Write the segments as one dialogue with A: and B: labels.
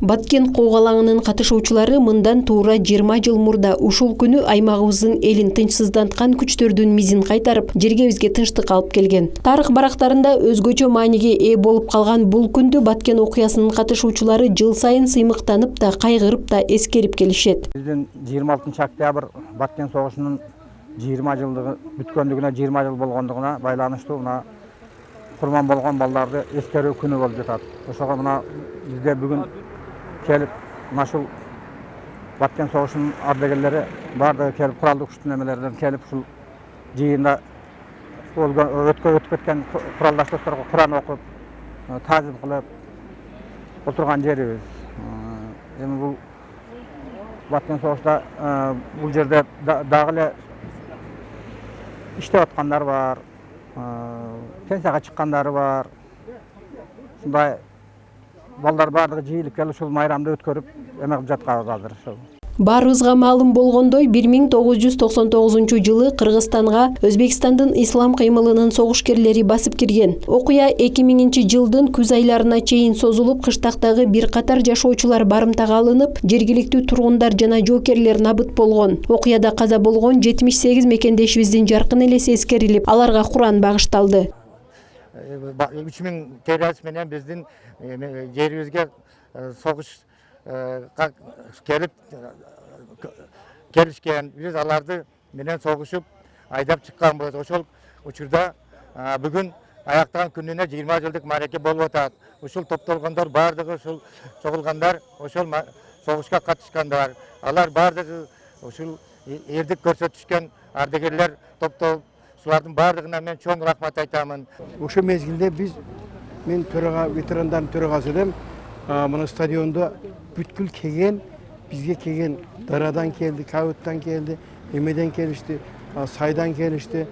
A: Баткен когалаңынын катышуучулары мындан туура 20 жыл мурда ушул күнү аймагыбыздын элин тынчсызданткан күчтөрдүн мизин кайтарып, жергебизге тынчтык алып келген. Тарых барактарында өзгөчө мааниге ээ болуп калган бул күндү Баткен окуясынын катышуучулары жыл сайын сыймыктанып да, кайгырып да эскерип келишет.
B: Биздин 26 октябрь Баткен согушунун 20 жылдыгы бүткөндүгүнө 20 жыл болгондугуна байланыштуу мына курман болгон балдарды эскерүү күнү болуп жатат. Ошого мына бизде бүгүн келип, ушул Баткен согушунун ардагерлери бардыгы келип, куралдуу күчтүн эмелерден келип, ушул жыйында өтүп кеткен куралдаш досторго Куран окуп, таазим кылып отурган жерибиз. Эми бул Баткен согушта бул жерде дагы эле иштеп аткандар бар, пенсияга чыккандары бар. Ушундай балдар бардыгы жыйылып келип ушул майрамды өткөрүп эме кылып жатканбыз азыр ушул.
A: Баарыбызга маалым болгондой 1999 жылы Кыргызстанга Өзбекстандын ислам кыймылынын согушкерлери басып кирген. Окуя 2000 жылдын күз айларына чейин созулуп, кыштактагы бир катар жашоочулар барымтага алынып, жергиликтүү тургундар жана жоокерлер набыт болгон. Окуяда каза болгон 78 мекендешибиздин жаркын элеси эскерилип, аларга Куран багышталды.
C: 3000 террорист менен биздин жерибизге согуш келишкен, биз аларды менен согушуп айдап чыкканбыз. Ошол учурда бүгүн аяктаган күнүнө 20 жылдык маареке болуп атат. Ушул топтолгондор бардыгы ушул чогулгандар, ошол согушка катышкандар. Алар бардыгы ушул эрдик көрсөтүшкөн ардагерлер топтолуп, ушулардын бардыгына мен чоң рахмат айтамын.
D: Ошол мезгилде мен ветерандардын төрагасы элем. Мына стадиондо бүткүл келген, бизге келген Дарадан келди, Кабыттан келди, Эмеден келишти, Сайдан келишти,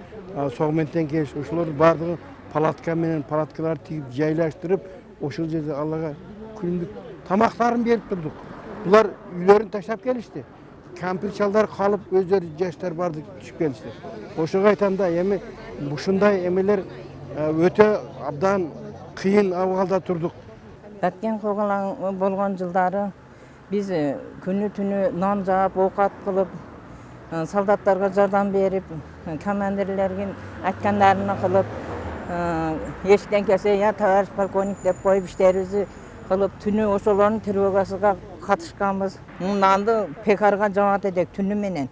D: Согменттен келишти. Ошолор бардыгы палатка менен палаткалар тигип, жайлаштырып, ошол жерде Аллага күндүк тамактарын берип турдук. Булар үйлөрүн таштап келишти. Кампир чалдар калып, өздөрү жаштар барды түшүп келишти. Ошого айтам да, эми ушундай эмелер өтө абдан кыйын абалда турдук.
E: Баткен когалаң болгон жылдары биз күнү түнү нан жаап, оокат кылып, солдаттарга жардам берип, командирлердин айткандарын кылып, эшиктен келсе я товарищ полковник деп коюп иштерибизди кылып, түнү ошолордун тревогасына катышканбыз. Нанды пекарга жабат эдик түнү менен.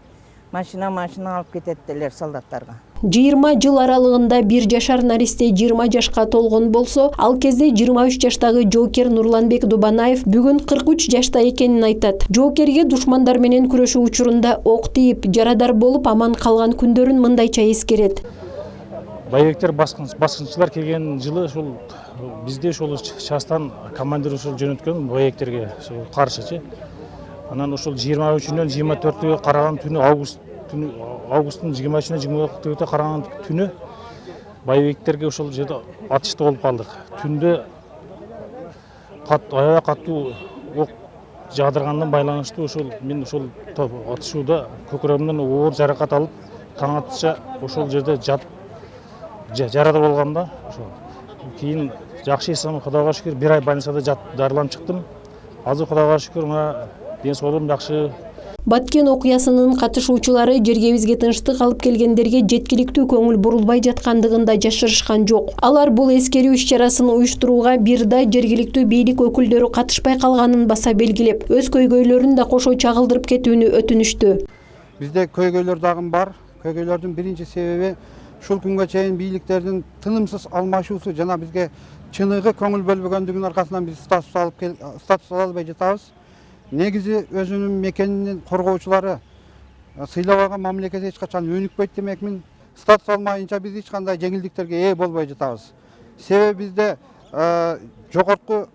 E: Машина алып кетет делер солдаттарга.
A: 20 жыл аралыгында 1 жашар наристе 20 жашка толгон болсо, ал кезде 23 жаштагы жоокер Нурланбек Дубанаев бүгүн 43 жашта экенин айтат. Жоокерге душмандар менен күрөшүү учурунда ок тийип, жарадар болуп аман калган күндөрүн мындайча эскерет.
F: Боевиктер баскынчылар келген жылы ушул бизде ушул частан командир ушул жөнөткөн боевиктерге каршычы. Анан ушул 23-нөн 24-гө караган түнү августтун 23-нө 26-гө караган түнү боевиктерге ушул жерде атышты болуп калдык. Түндө аябай катуу ок жаадыргандан байланыштуу мен ушул атышууда көкүрөгүмдөн оор жаракат алып, таң атышча ошол жерде жатып жарада болгомда, кийин жакшы эсим, Кудайга шүкүр, 1 ай больницада дарыланып чыктым. Азыр Кудайга шүкүр, мына ден соолугум жакшы.
A: Баткен окуясынын катышуучулары жергебизге тынчтык алып келгендерге жеткиликтүү көңүл бурулбай жаткандыгын да жашырышкан жок. Алар бул эскерүү иш-чарасын уюштурууга бир да жергиликтүү бийлик өкүлдөрү катышпай калганын баса белгилеп, өз көйгөйлөрүн да кошо чагылдырып кетүүнү өтүнүштү.
G: Бизде көйгөйлөр дагы бар. Көйгөйлөрдүн биринчи себеби ушул күнгө чейин бийликтердин тынымсыз алмашуусу жана бизге чыныгы көңүл бөлбөгөндүгүнүн аркасынан биз статус ала албай жатабыз. Негизи өзүнүн мекенинин коргоочулары сыйлабаган мамлекет эч качан өнүкпөйт демекмин. Статус алмайынча биз эч кандай жеңилдиктерге ээ болбой жатабыз. Себеби бизде жогорку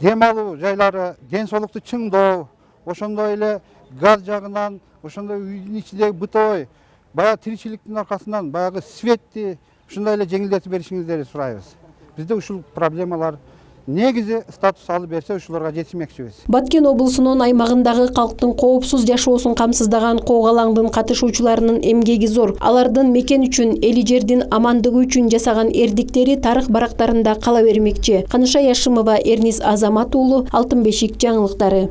G: дем алуу жайлары, ден соолукту чыңдоо, ошондой эле газ жагынан, ошондой үйдүн ичиндеги бытовой баягы тиричиликтин аркасынан баягы светти ушундай эле жеңилдетип беришиңиздерди сурайбыз. Бизде ушул проблемалар негизи статус алып берсе ушуларга жетишмекчибиз.
A: Баткен облусунун аймагындагы калктын коопсуз жашоосун камсыздаган коогалаңдын катышуучуларынын эмгеги зор. Алардын мекен үчүн, эли жердин амандыгы үчүн жасаган эрдиктери тарых барактарында кала бермекчи. Каныша Яшымова, Эрнис Азамат уулу, Алтын бешик жаңылыктары.